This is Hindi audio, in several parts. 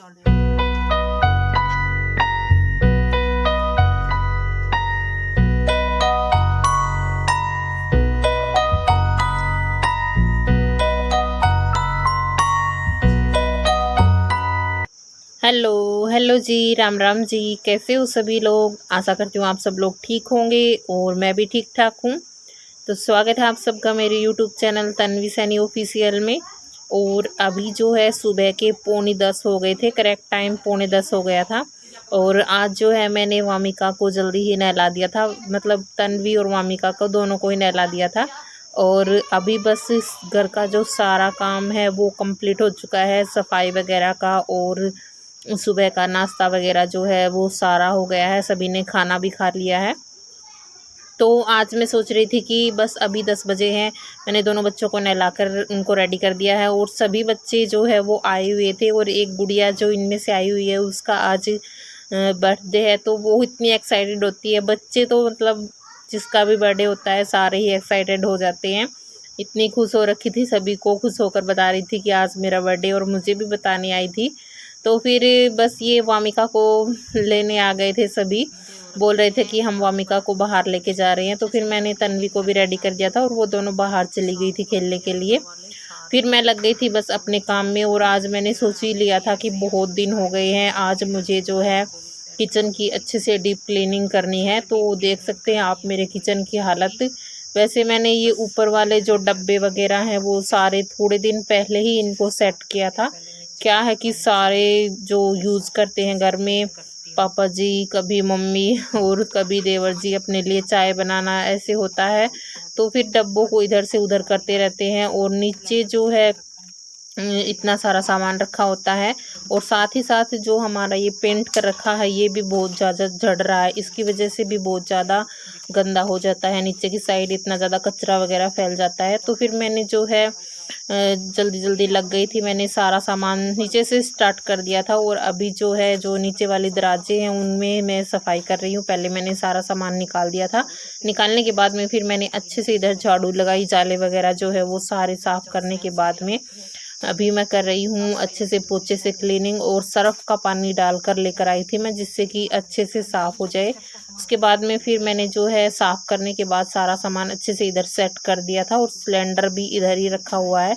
हेलो हेलो जी, राम राम जी। कैसे हो सभी लोग? आशा करती हूँ आप सब लोग ठीक होंगे और मैं भी ठीक ठाक हूँ। तो स्वागत है आप सबका मेरे YouTube channel Tanvi Saini official में। और अभी जो है सुबह के 9:45 हो गए थे, करेक्ट टाइम 9:45 हो गया था। और आज जो है मैंने वामिका को जल्दी ही नहला दिया था, मतलब तन्वी और वामिका को दोनों को ही नहला दिया था। और अभी बस इस घर का जो सारा काम है वो कंप्लीट हो चुका है, सफाई वगैरह का। और सुबह का नाश्ता वगैरह जो है वो सारा हो गया है, सभी ने खाना भी खा लिया है। तो आज मैं सोच रही थी कि बस अभी 10 बजे हैं, मैंने दोनों बच्चों को नहलाकर उनको रेडी कर दिया है। और सभी बच्चे जो है वो आए हुए थे, और एक गुड़िया जो इनमें से आई हुई है उसका आज बर्थडे है। तो वो इतनी एक्साइटेड होती है, बच्चे तो मतलब जिसका भी बर्थडे होता है सारे ही एक्साइटेड हो जाते हैं। इतनी खुश हो रखी थी, सभी को खुश होकर बता रही थी कि आज मेरा बर्थडे, और मुझे भी बताने आई थी। तो फिर बस ये वामिका को लेने आ गए थे सभी, बोल रहे थे कि हम वामिका को बाहर लेके जा रहे हैं। तो फिर मैंने तन्वी को भी रेडी कर दिया था और वो दोनों बाहर चली गई थी खेलने के लिए। फिर मैं लग गई थी बस अपने काम में। और आज मैंने सोच ही लिया था कि बहुत दिन हो गए हैं, आज मुझे जो है किचन की अच्छे से डीप क्लीनिंग करनी है। तो देख सकते हैं आप मेरे किचन की हालत। वैसे मैंने ये ऊपर वाले जो डब्बे वगैरह हैं वो सारे थोड़े दिन पहले ही इनको सेट किया था। क्या है कि सारे जो यूज़ करते हैं घर में, पापा जी, कभी मम्मी और कभी देवर जी अपने लिए चाय बनाना ऐसे होता है। तो फिर डब्बों को इधर से उधर करते रहते हैं। और नीचे जो है इतना सारा सामान रखा होता है। और साथ ही साथ जो हमारा ये पेंट कर रखा है ये भी बहुत ज़्यादा झड़ रहा है, इसकी वजह से भी बहुत ज़्यादा गंदा हो जाता है। नीचे की साइड इतना ज़्यादा कचरा वगैरह फैल जाता है। तो फिर मैंने जो है जल्दी जल्दी लग गई थी, मैंने सारा सामान नीचे से स्टार्ट कर दिया था। और अभी जो है जो नीचे वाली दराजे हैं उनमें मैं सफाई कर रही हूँ। पहले मैंने सारा सामान निकाल दिया था, निकालने के बाद में फिर मैंने अच्छे से इधर झाड़ू लगाई, जाले वगैरह जो है वो सारे साफ़ करने के बाद में अभी मैं कर रही हूँ अच्छे से पोछे से क्लीनिंग। और सर्फ़ का पानी डालकर लेकर आई थी मैं, जिससे कि अच्छे से साफ़ हो जाए। उसके बाद में फिर मैंने जो है साफ़ करने के बाद सारा सामान अच्छे से इधर सेट कर दिया था। और सिलेंडर भी इधर ही रखा हुआ है।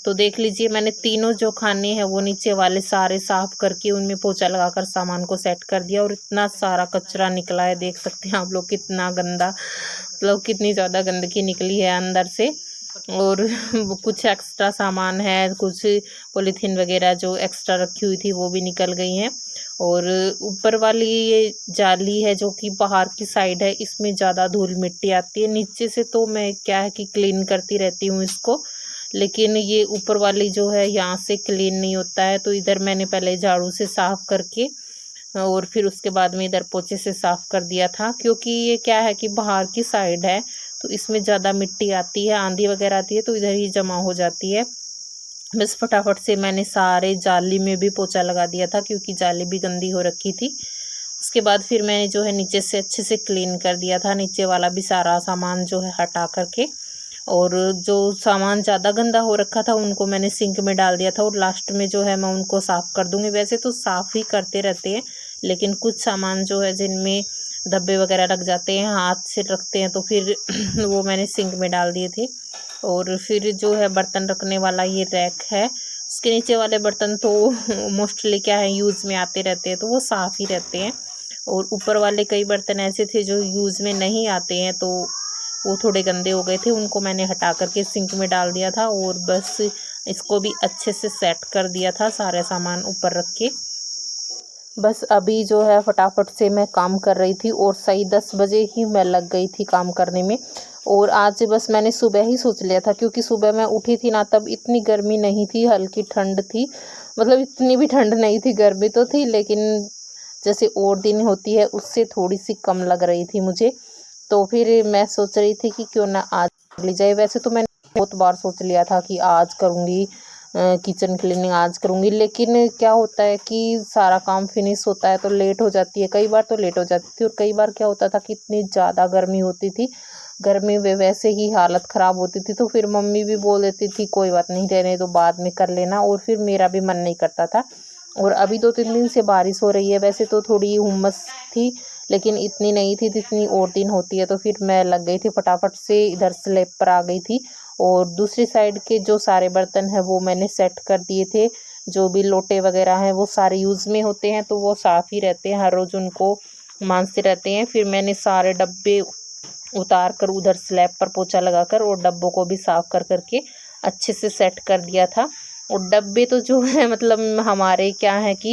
तो देख लीजिए मैंने तीनों जो खाने हैं वो नीचे वाले सारे साफ़ करके उनमें पोछा लगाकर सामान को सेट कर दिया। और इतना सारा कचरा निकला है, देख सकते हैं आप लोग कितना गंदा, मतलब कितनी ज़्यादा गंदगी निकली है अंदर से। और कुछ एक्स्ट्रा सामान है, कुछ पॉलीथीन वगैरह जो एक्स्ट्रा रखी हुई थी वो भी निकल गई हैं। और ऊपर वाली ये जाली है जो कि बाहर की साइड है, इसमें ज़्यादा धूल मिट्टी आती है। नीचे से तो मैं क्या है कि क्लीन करती रहती हूँ इसको, लेकिन ये ऊपर वाली जो है यहाँ से क्लीन नहीं होता है। तो इधर मैंने पहले झाड़ू से साफ़ करके और फिर उसके बाद में इधर पोछे से साफ़ कर दिया था, क्योंकि ये क्या है कि बाहर की साइड है तो इसमें ज़्यादा मिट्टी आती है, आंधी वगैरह आती है तो इधर ही जमा हो जाती है। बस फटाफट से मैंने सारे जाली में भी पोछा लगा दिया था, क्योंकि जाली भी गंदी हो रखी थी। उसके बाद फिर मैंने जो है नीचे से अच्छे से क्लीन कर दिया था, नीचे वाला भी सारा सामान जो है हटा करके। और जो सामान ज़्यादा गंदा हो रखा था उनको मैंने सिंक में डाल दिया था, और लास्ट में जो है मैं उनको साफ़ कर दूँगी। वैसे तो साफ़ ही करते रहते हैं, लेकिन कुछ सामान जो है जिनमें धब्बे वगैरह लग जाते हैं, हाथ से रखते हैं, तो फिर वो मैंने सिंक में डाल दिए थे। और फिर जो है बर्तन रखने वाला ये रैक है, उसके नीचे वाले बर्तन तो मोस्टली क्या है यूज़ में आते रहते हैं तो वो साफ़ ही रहते हैं। और ऊपर वाले कई बर्तन ऐसे थे जो यूज़ में नहीं आते हैं तो वो थोड़े गंदे हो गए थे, उनको मैंने हटा करके सिंक में डाल दिया था। और बस इसको भी अच्छे से सेट कर दिया था, सारे सामान ऊपर रख के। बस अभी जो है फटाफट से मैं काम कर रही थी, और सही 10 बजे ही मैं लग गई थी काम करने में। और आज बस मैंने सुबह ही सोच लिया था, क्योंकि सुबह मैं उठी थी ना तब इतनी गर्मी नहीं थी, हल्की ठंड थी, मतलब इतनी भी ठंड नहीं थी, गर्मी तो थी लेकिन जैसे और दिन होती है उससे थोड़ी सी कम लग रही थी मुझे। तो फिर मैं सोच रही थी कि क्यों ना आज कर ली जाए। वैसे तो मैंने बहुत बार सोच लिया था कि आज करूँगी किचन क्लीनिंग, आज करूँगी, लेकिन क्या होता है कि सारा काम फिनिश होता है तो लेट हो जाती है, कई बार तो लेट हो जाती थी। और कई बार क्या होता था कि इतनी ज़्यादा गर्मी होती थी, गर्मी में वैसे ही हालत ख़राब होती थी, तो फिर मम्मी भी बोल देती थी कोई बात नहीं, रहने दो बाद में कर लेना, और फिर मेरा भी मन नहीं करता था। और अभी 2-3 दिन से बारिश हो रही है। वैसे तो थोड़ी हुम्मस थी, लेकिन इतनी नहीं थी जितनी और दिन होती है। तो फिर मैं लग गई थी, फटाफट से इधर स्लैब पर आ गई थी और दूसरी साइड के जो सारे बर्तन हैं वो मैंने सेट कर दिए थे। जो भी लोटे वगैरह हैं वो सारे यूज़ में होते हैं, तो वो साफ़ ही रहते हैं, हर रोज़ उनको मांजते रहते हैं। फिर मैंने सारे डब्बे उतार कर उधर स्लैब पर पोछा लगाकर और डब्बों को भी साफ़ कर करके अच्छे से सेट कर दिया था। और डब्बे तो जो है मतलब हमारे क्या है कि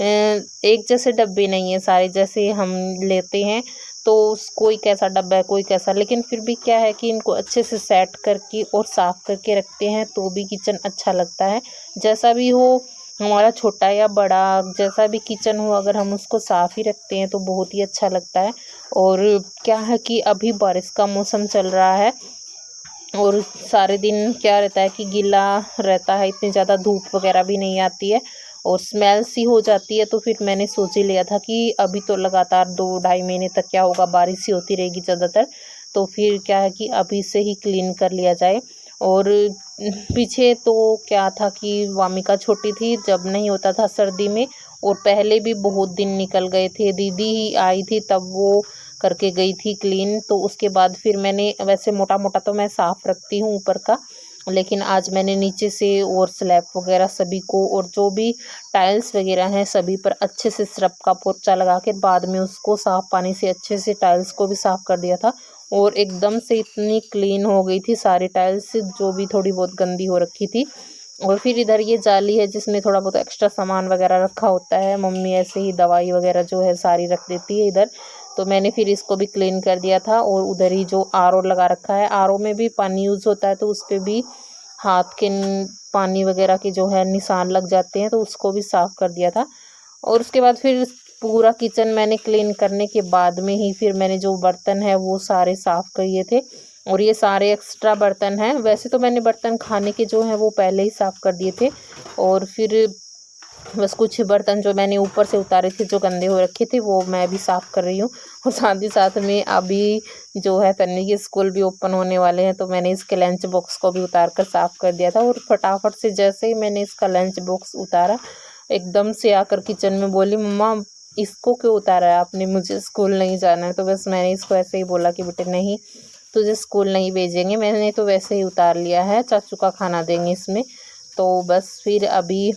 एक जैसे डब्बे नहीं हैं सारे, जैसे हम लेते हैं तो कोई कैसा डब्बा है कोई कैसा, लेकिन फिर भी क्या है कि इनको अच्छे से सेट करके और साफ़ करके रखते हैं तो भी किचन अच्छा लगता है। जैसा भी हो, हमारा छोटा या बड़ा जैसा भी किचन हो, अगर हम उसको साफ़ ही रखते हैं तो बहुत ही अच्छा लगता है। और क्या है कि अभी बारिश का मौसम चल रहा है और सारे दिन क्या रहता है कि गीला रहता है, इतनी ज़्यादा धूप वगैरह भी नहीं आती है और स्मेल सी हो जाती है। तो फिर मैंने सोच ही लिया था कि अभी तो लगातार 2-2.5 महीने तक क्या होगा, बारिश ही होती रहेगी ज़्यादातर, तो फिर क्या है कि अभी से ही क्लीन कर लिया जाए। और पीछे तो क्या था कि वामिका छोटी थी, जब नहीं होता था सर्दी में, और पहले भी बहुत दिन निकल गए थे, दीदी ही आई थी तब वो करके गई थी क्लीन। तो उसके बाद फिर मैंने, वैसे मोटा मोटा तो मैं साफ़ रखती हूँ ऊपर का, लेकिन आज मैंने नीचे से और स्लैब वगैरह सभी को और जो भी टाइल्स वगैरह हैं सभी पर अच्छे से सिरप का पोंछा लगा के बाद में उसको साफ़ पानी से अच्छे से टाइल्स को भी साफ़ कर दिया था। और एकदम से इतनी क्लीन हो गई थी सारी टाइल्स जो भी थोड़ी बहुत गंदी हो रखी थी। और फिर इधर ये जाली है जिसमें थोड़ा बहुत एक्स्ट्रा सामान वगैरह रखा होता है, मम्मी ऐसे ही दवाई वगैरह जो है सारी रख देती है इधर, तो मैंने फिर इसको भी क्लीन कर दिया था। और उधर ही जो आरओ लगा रखा है, आरओ में भी पानी यूज़ होता है तो उस पर भी हाथ के पानी वगैरह के जो है निशान लग जाते हैं, तो उसको भी साफ़ कर दिया था। और उसके बाद फिर पूरा किचन मैंने क्लीन करने के बाद में ही फिर मैंने जो बर्तन है वो सारे साफ़ किए थे। और ये सारे एक्स्ट्रा बर्तन हैं, वैसे तो मैंने बर्तन खाने के जो हैं वो पहले ही साफ़ कर दिए थे। और फिर बस कुछ बर्तन जो मैंने ऊपर से उतारे थे जो गंदे हो रखे थे वो मैं भी साफ़ कर रही हूँ। और साथ ही साथ में अभी जो है तन्वी के स्कूल भी ओपन होने वाले हैं, तो मैंने इसके लंच बॉक्स को भी उतार कर साफ़ कर दिया था। और फटाफट से जैसे ही मैंने इसका लंच बॉक्स उतारा, एकदम से आकर किचन में बोली, मम्मा इसको क्यों उतारा है आपने, मुझे स्कूल नहीं जाना है। तो बस मैंने इसको ऐसे ही बोला कि बेटे नहीं, तुझे स्कूल नहीं भेजेंगे, मैंने तो वैसे ही उतार लिया है, चाचू का खाना देंगे इसमें। तो बस फिर अभी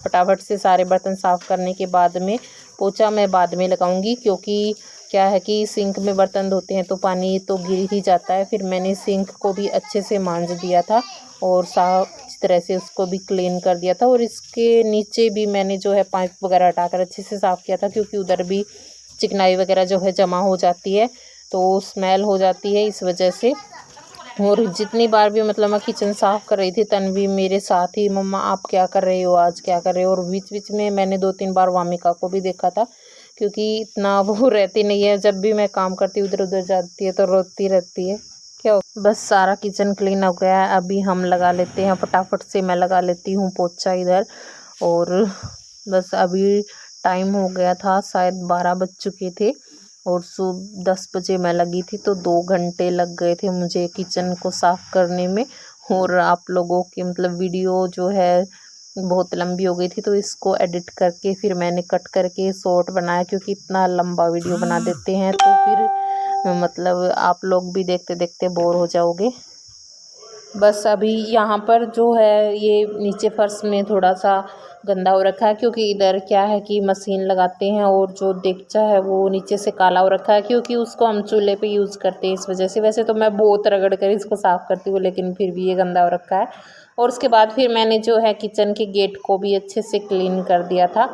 फटाफट से सारे बर्तन साफ़ करने के बाद में पोंछा मैं बाद में लगाऊंगी, क्योंकि क्या है कि सिंक में बर्तन धोते हैं तो पानी तो गिर ही जाता है। फिर मैंने सिंक को भी अच्छे से मांज दिया था और साफ इस तरह से उसको भी क्लीन कर दिया था। और इसके नीचे भी मैंने जो है पाइप वगैरह हटाकर अच्छे से साफ़ किया था, क्योंकि उधर भी चिकनाई वगैरह जो है जमा हो जाती है तो स्मेल हो जाती है इस वजह से। और जितनी बार भी मतलब मैं किचन साफ़ कर रही थी, तन्वी मेरे साथ ही, मम्मा आप क्या कर रहे हो, आज क्या कर रहे हो। और बीच बीच में मैंने 2-3 बार वामिका को भी देखा था, क्योंकि इतना वो रहती नहीं है, जब भी मैं काम करती हूँ इधर उधर जाती है तो रोती रहती है। क्या हो, बस सारा किचन क्लीन हो गया है, अभी हम लगा लेते हैं, फटाफट से मैं लगा लेती हूँ पोंछा इधर। और बस अभी टाइम हो गया था, शायद 12 बज चुके थे और सुबह 10 बजे मैं लगी थी, तो 2 घंटे लग गए थे मुझे किचन को साफ़ करने में। और आप लोगों की मतलब वीडियो जो है बहुत लंबी हो गई थी, तो इसको एडिट करके फिर मैंने कट करके शॉर्ट बनाया, क्योंकि इतना लंबा वीडियो बना देते हैं तो फिर मतलब आप लोग भी देखते देखते बोर हो जाओगे। बस अभी यहाँ पर जो है ये नीचे फर्श में थोड़ा सा गंदा हो रखा है, क्योंकि इधर क्या है कि मशीन लगाते हैं और जो देगचा है वो नीचे से काला हो रखा है, क्योंकि उसको हम चूल्हे पे यूज़ करते हैं इस वजह से। वैसे तो मैं बहुत रगड़ कर इसको साफ़ करती हूँ, लेकिन फिर भी ये गंदा हो रखा है। और उसके बाद फिर मैंने जो है किचन के गेट को भी अच्छे से क्लीन कर दिया था।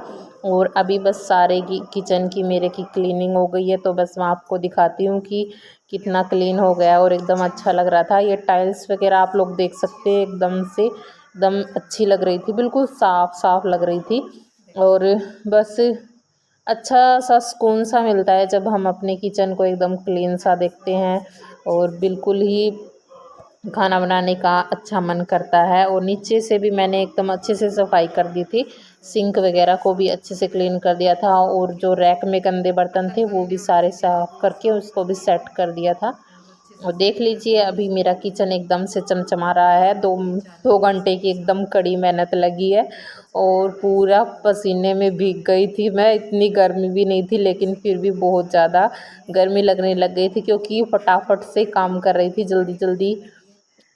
और अभी बस सारे किचन की मेरे की क्लीनिंग हो गई है, तो बस मैं आपको दिखाती हूँ कि कितना क्लीन हो गया और एकदम अच्छा लग रहा था। ये टाइल्स वगैरह आप लोग देख सकते हैं, एकदम से एकदम अच्छी लग रही थी, बिल्कुल साफ़ साफ़ लग रही थी। और बस अच्छा सा सुकून सा मिलता है जब हम अपने किचन को एकदम क्लीन सा देखते हैं और बिल्कुल ही खाना बनाने का अच्छा मन करता है। और नीचे से भी मैंने एकदम अच्छे से सफाई कर दी थी, सिंक वगैरह को भी अच्छे से क्लीन कर दिया था। और जो रैक में गंदे बर्तन थे वो भी सारे साफ़ करके उसको भी सेट कर दिया था। और देख लीजिए अभी मेरा किचन एकदम से चमचमा रहा है। 2 घंटे की एकदम कड़ी मेहनत लगी है और पूरा पसीने में भीग गई थी मैं। इतनी गर्मी भी नहीं थी लेकिन फिर भी बहुत ज़्यादा गर्मी लगने लग गई थी क्योंकि फटाफट से काम कर रही थी जल्दी जल्दी।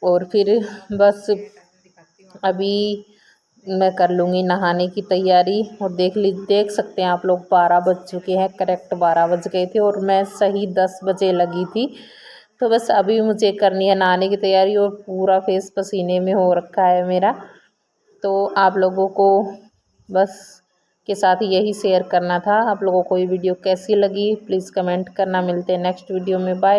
और फिर बस अभी मैं कर लूँगी नहाने की तैयारी। और देख सकते हैं आप लोग 12 बज चुके हैं, करेक्ट 12 बज गए थे और मैं सही 10 बजे लगी थी। तो बस अभी मुझे करनी है नहाने की तैयारी और पूरा फेस पसीने में हो रखा है मेरा। तो आप लोगों को बस के साथ यही शेयर करना था। आप लोगों को ये वीडियो कैसी लगी प्लीज़ कमेंट करना। मिलते हैं नेक्स्ट वीडियो में, बाय।